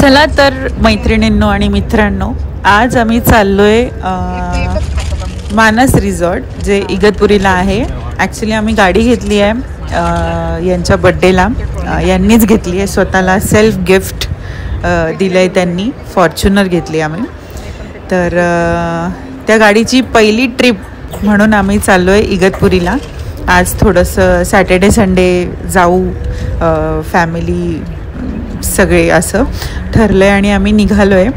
चला तर मैत्रिणींनो आणि मित्रांनो, आज आम्ही चाललोय मानस रिसॉर्ट जे इगतपुरीला आहे. ॲक्च्युली आम्ही गाडी घेतली आहे यांच्या बड्डेला. यांनीच घेतली आहे, स्वतःला सेल्फ गिफ्ट दिलं आहे त्यांनी. फॉर्च्युनर घेतली आम्ही. तर त्या गाडीची पहिली ट्रिप म्हणून आम्ही चाललो आहे इगतपुरीला. आज थोडंसं सॅटर्डे संडे जाऊ फॅमिली सगळे असं ठरलं आहे आणि आम्ही निघालो आहे.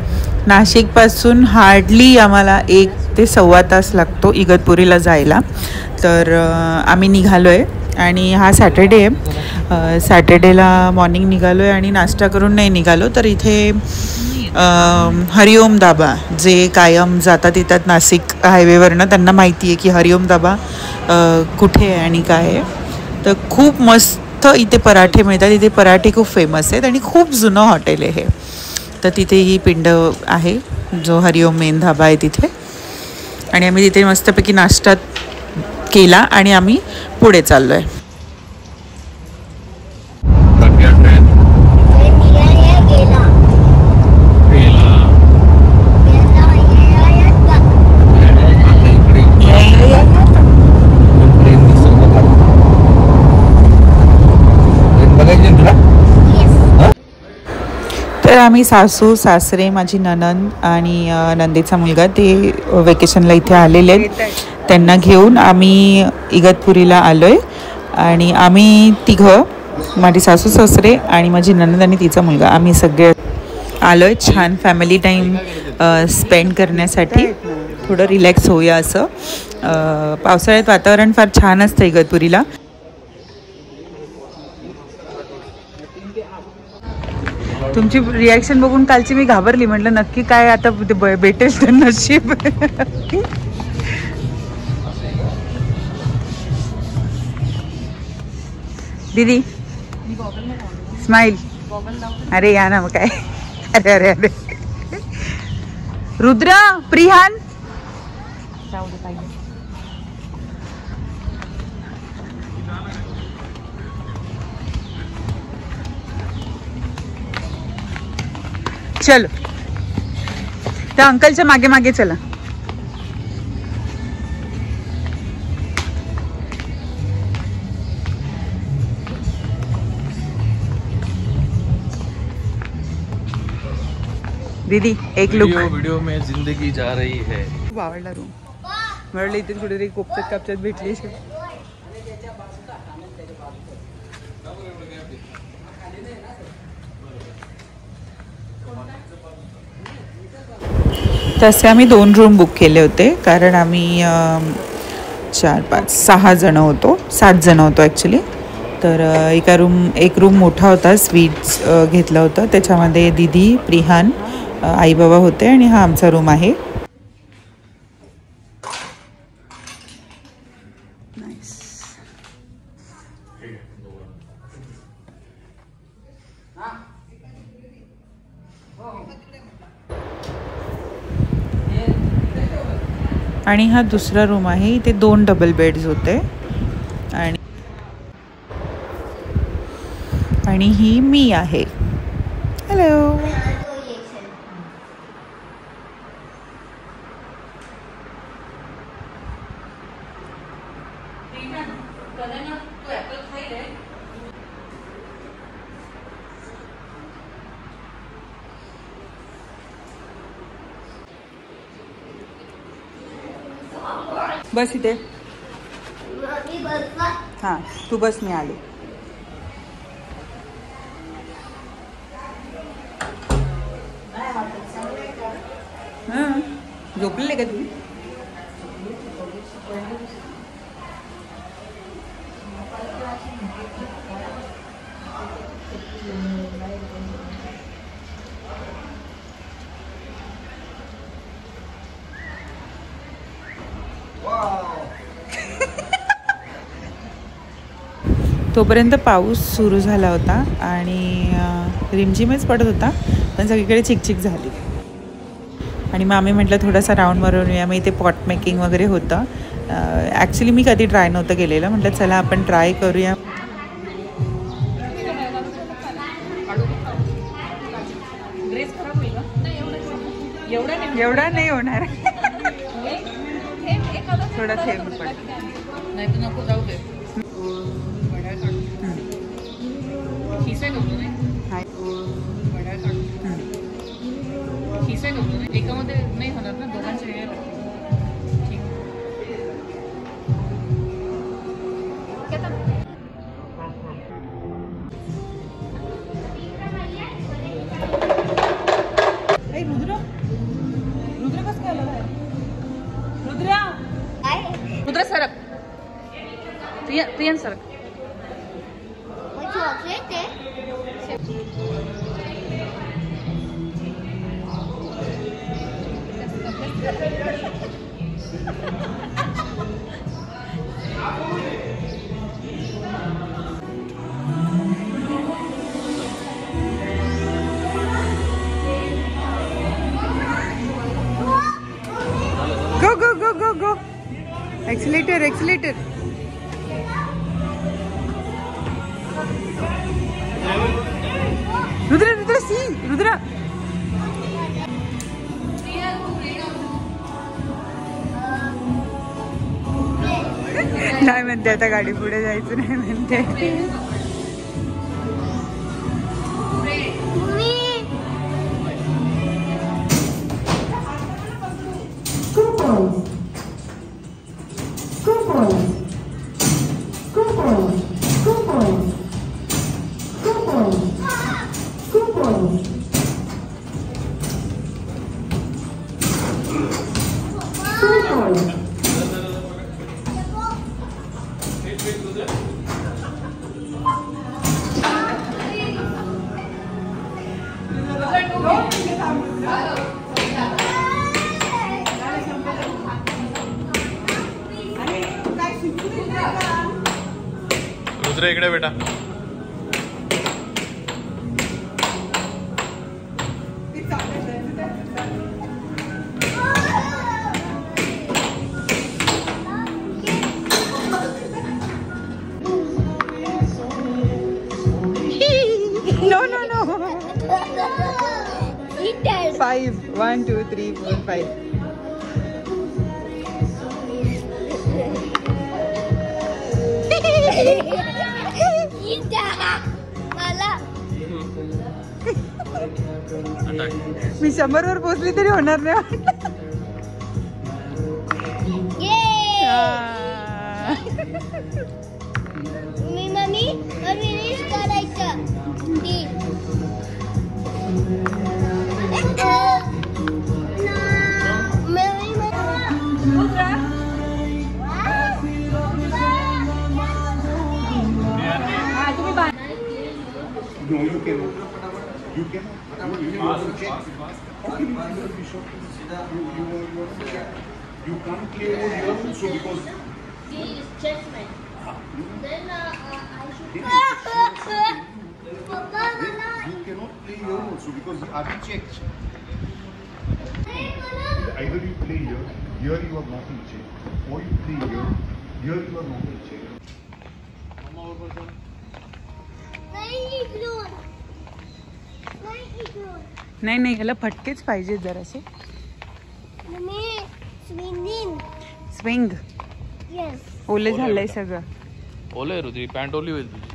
नाशिकपासून हार्डली आम्हाला 1 ते सव्वा तास लागतो इगतपुरीला जायला. तर आम्ही निघालो आहे आणि हा सॅटर्डे आहे. सॅटर्डेला मॉर्निंग निघालो आहे आणि नाश्ता करून नाही निघालो. तर इथे हरिओम धाबा जे कायम जातात येतात नाशिक हायवेवरनं, त्यांना माहिती आहे की हरिओम धाबा कुठे आहे आणि काय आहे. तर खूप मस्त इथे पराठे मिळतात. इथे पराठे खूप फेमस आहेत आणि खूप जुनं हॉटेल आहे हे. तर तिथे ही पिंड आहे जो हरिओम मेन धाबा आहे तिथे. आणि आम्ही तिथे मस्तपैकी नाश्ता केला आणि आम्ही पुढे चाललो आहे. तर आम्ही सासू सासरे, माझी नणंद आणि नंदेचा मुलगा ते वेकेशनला इथे आलेले आहेत. त्यांना घेऊन आम्ही इगतपुरीला आलो आहे. आणि आम्ही तिघं, माझी सासू सासरे आणि माझी नणंद आणि तिचा मुलगा, आम्ही सगळे आलो आहे छान फॅमिली टाईम स्पेंड करण्यासाठी. थोडं रिलॅक्स होऊया असं. पावसाळ्यात वातावरण फार छान असतं इगतपुरीला. तुमची रिॲक्शन बघून कालची मी घाबरली. म्हटलं नक्की काय आता भेटेल तर नशीब. दीदी स्माइल. अरे या ना मग काय. अरे अरे अरे रुद्र प्रिहान चलो. त्या अंकलच्या मागे मागे चला. दीदी एक लुक. वीडियो में जिंदगी जा रही है. खूप आवडला रूम. म्हणलं इथे कुठेतरी कोपच्यात कापच्यात भेटली. तसे आम्ही 2 रूम बुक केले होते कारण आम्ही 4, 5, 6 जण होतो. 7 जण होतो ॲक्च्युली. तर एक रूम मोठा होता, स्वीट्स घेतला होता. त्याच्यामध्ये दीदी, प्रिहान, आई बाबा होते आणि हा आमचा रूम आहे. आणि हा दुसरा रूम आहे. इथे 2 डबल बेड्स होते. आणि ही मी आहे. हॅलो. बस इथे. हां तू बस, मी आले. हां झोपलेले का तुम्ही? तोपर्यंत पाऊस सुरू झाला होता आणि रिमझिमच पडत होता, पण सगळीकडे चिकचिक झाली. आणि मग आम्ही म्हटलं थोडासा राऊंड मारून येऊया. मग इथे पॉट मेकिंग वगैरे होतं. ॲक्च्युली मी कधी ट्राय नव्हतं केलेलं. म्हटलं चला आपण ट्राय करूया. एवढा नाही होणार. थोडा थेंब पण नाही तर नको जाऊ दे. खिसा घेतो नाही खिसा घेतो नाही एकामध्ये नाही होणार ना दोघांचे वेगळे लागतील. रुद्र सरक प्रियन सरक. Go. Accelerator. Rudra, see. Rudra. नाही म्हणते आता गाडी पुढे जायचं नाही म्हणते. रुद्र इकडे बेटा. No. 5. 1, 2, 3, 4, 5. मी 100 वर पोहोचली तरी होणार नाही. मी मम्मी फिनिश करायचं. No, you cannot. You cannot. You want to check. How can you be sure? You want to check. You can't play over here also because. This is checkmate. Then I should. You cannot play here also because the RP checked. Either you play here you are not in check, or you play here you are not in check. नाही ह्याला फटकेच पाहिजे जरासे. Swing. ओले झालंय सगळं. ओले Rudri pant ओली होईल तुझी.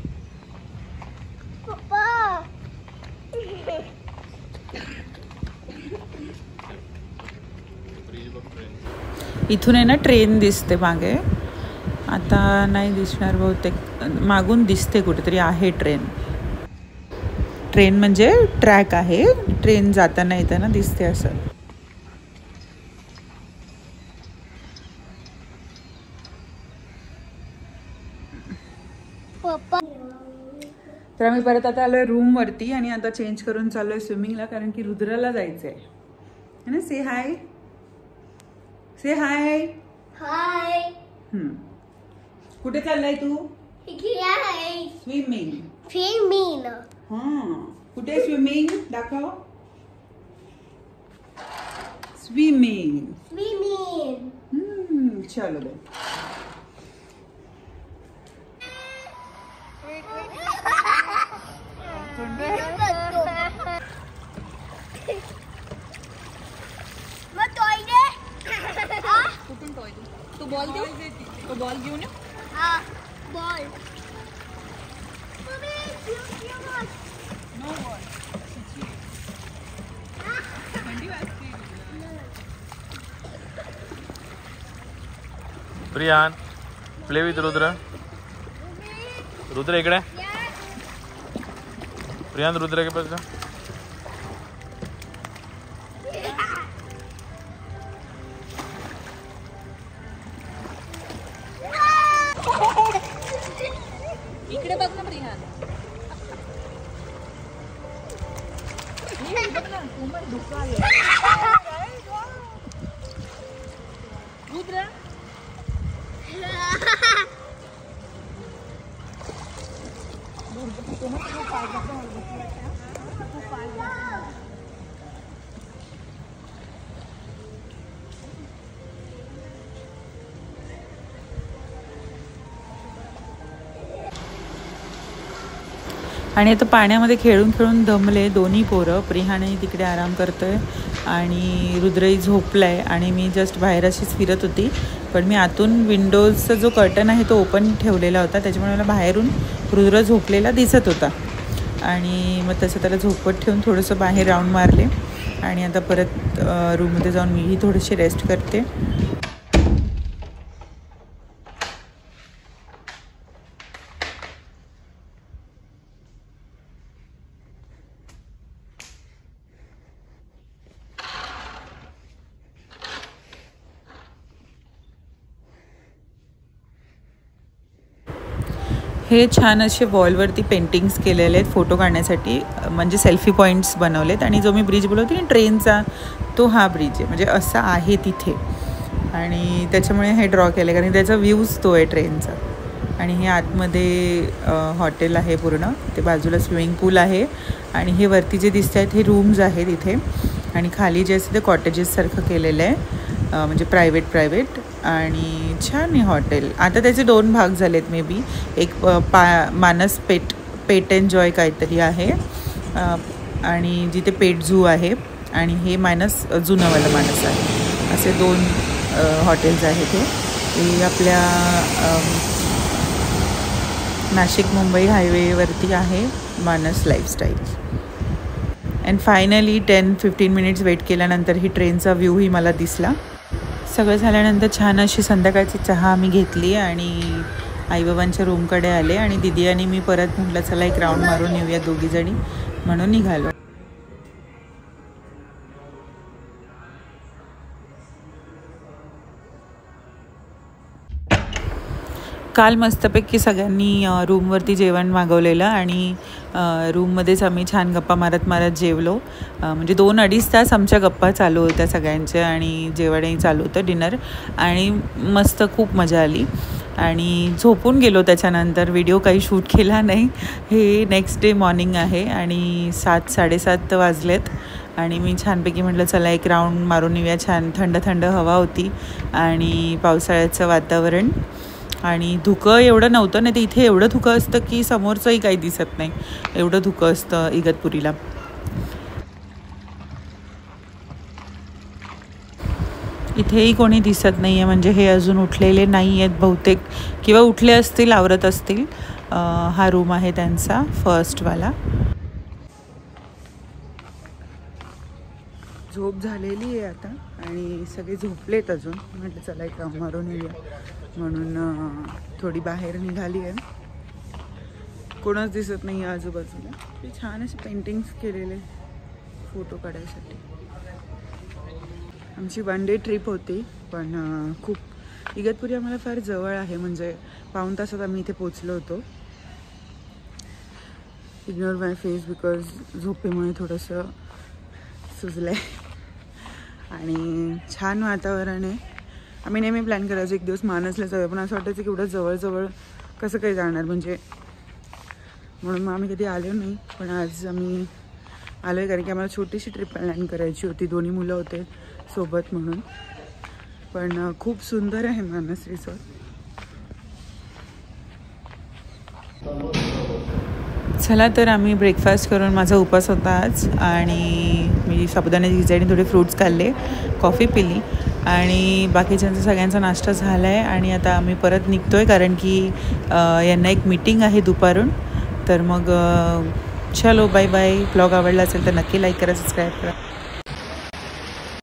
इथून आहे ना ट्रेन दिसते मागे. आता नाही दिसणार बहुतेक. मागून दिसते कुठेतरी आहे ट्रेन म्हणजे ट्रॅक आहे. ट्रेन जाताना येताना दिसते असं. तर आम्ही परत आता आलोय रूम वरती आणि आता चेंज करून चाललोय स्विमिंगला, कारण की रुद्राला जायचंय है ना. से हाय. से हाय. हाय. कुठे चाललाय तू. स्विमिंग. कुठे स्विमिंग दाखव. स्विमिंग. चलो बे. बॉल देऊ तो बॉल घेऊन ये बॉल नो बॉल थंडी वाजते प्रियान प्ले विथ रुद्र रुद्र इकडे प्रियान रुद्र के पास जा इकडे बघ ना प्रियान बघ ना कोमल धुका आहे रुद्र आणि आता पाण्यामध्ये खेळून खेळून दमले दोन्ही पोरं. प्रिहानही तिकडे आराम करतोय आणि रुद्रही झोपलाय आणि मी जस्ट बाहेर अशीच फिरत होती. पण मी आतून विंडोजचा जो कर्टन आहे तो ओपन ठेवलेला होता, त्याच्यामुळे मला बाहेरून रुद्र झोपलेला दिसत होता. आणि मग तसं त्याला झोपत ठेवून थोडंसं बाहेर राऊंड मारले आणि आता परत रूममध्ये जाऊन मीही थोडीशी रेस्ट करते. हे छान असे वॉलवरती पेंटिंग्स केलेले आहेत फोटो काढण्यासाठी, म्हणजे सेल्फी पॉईंट्स बनवलेत. आणि जो मी ब्रिज बोलवते ना ट्रेनचा, तो हा ब्रिज आहे, म्हणजे असा आहे तिथे. आणि त्याच्यामुळे हे ड्रॉ केलं कारण त्याचा व्ह्यूज तो आहे ट्रेनचा. आणि हे आतमध्ये हॉटेल आहे पूर्ण, ते बाजूला स्विमिंग पूल आहे. आणि हे वरती जे दिसत आहेत हे रूम्स आहेत इथे. आणि खाली जे असते ते कॉटेजेससारखं केलेलं आहे, म्हणजे प्रायव्हेट. आणि छान आहे हॉटेल. आता त्याचे 2 भाग झालेत मे बी. एक मानस पेट एन्जॉय काहीतरी आहे, आणि जिथे पेट झू आहे, आणि हे जुनंवालं मानस आहे. असे 2 हॉटेल्स आहेत. हे आपल्या नाशिक मुंबई हायवेवरती आहे Manas lifestyle. And finally 10-15 minutes wait केल्यानंतर ही ट्रेनचा व्ह्यूही मला दिसला. सगळं झाल्यानंतर छान अशी संध्याकाळची चहा आम्ही घेतली आणि आईबाबांच्या रूमकडे आले. आणि दिदी आणि मी परत म्हटलं चला एक राऊंड मारून येऊया दोघीजणी, म्हणून निघालो. काल मस्तपैकी सगळ्यांनी रूमवरती जेवण मागवलेलं आणि रूममध्येच आम्ही छान गप्पा मारत जेवलो. म्हणजे 2-2.5 तास आमच्या गप्पा चालू होत्या सगळ्यांच्या, आणि जेवणही चालू होतं, डिनर. आणि मस्त खूप मजा आली. आणि झोपून गेलो त्याच्यानंतर, व्हिडिओ काही शूट केला नाही. हे नेक्स्ट डे मॉर्निंग आहे आणि 7-7:30 वाजलेत. आणि मी छानपैकी म्हटलं चला एक राऊंड मारून येऊया. छान थंड हवा होती आणि पावसाळ्याचं वातावरण. आणि धुकं एवढं नव्हतं, नाही तर इथे एवढं धुकं असतं की समोरचंही काही दिसत नाही, एवढं धुकं असतं इगतपुरीला. इथेही कोणी दिसत नाही आहे, म्हणजे हे अजून उठलेले नाही आहेत बहुतेक, किंवा उठले असतील, आवरत असतील. हा रूम आहे त्यांचा फर्स्टवाला. झोप झालेली आहे आता आणि सगळे झोपलेत अजून. म्हटलं चला एक राऊंड मारून येऊया, म्हणून थोडी बाहेर निघाली आहे. कोणच दिसत नाही आहे आजूबाजूला. ते छान असे पेंटिंग्स केलेले फोटो काढायसाठी. आमची 1 डे ट्रिप होती, पण खूप इगतपुरी आम्हाला फार जवळ आहे, म्हणजे 1.5 तासात आम्ही इथे पोचलो होतो. इग्नोर माय फेस बिकॉज झोपेमुळे थोडंसं सुजलं आहे. आणि छान वातावरण आहे. आम्ही नेहमी प्लॅन करायचो एक दिवस मानसला जाऊया, पण असं वाटायचं की एवढं जवळ कसं काही जाणार, म्हणजे म्हणून मग आम्ही कधी आलो नाही. पण आज आम्ही आलो आहे कारण की आम्हाला छोटीशी ट्रिप प्लॅन करायची होती, 2 मुलं होते सोबत म्हणून. पण खूप सुंदर आहे मानस रिसॉर्ट. चला तर आम्ही ब्रेकफास्ट करून, माझा उपास होता आज, आणि मी साबुदाण्याची खिचडी, थोडे फ्रूट्स खाल्ले, कॉफी पिली आणि बाकीच्यांचा सगळ्यांचा नाश्ता झाला आहे आणि आता आम्ही परत निघतो आहे कारण की यांना एक मीटिंग आहे दुपारून. तर मग चलो बाय बाय. ब्लॉग आवडला असेल तर नक्की लाईक करा, सबस्क्राईब करा.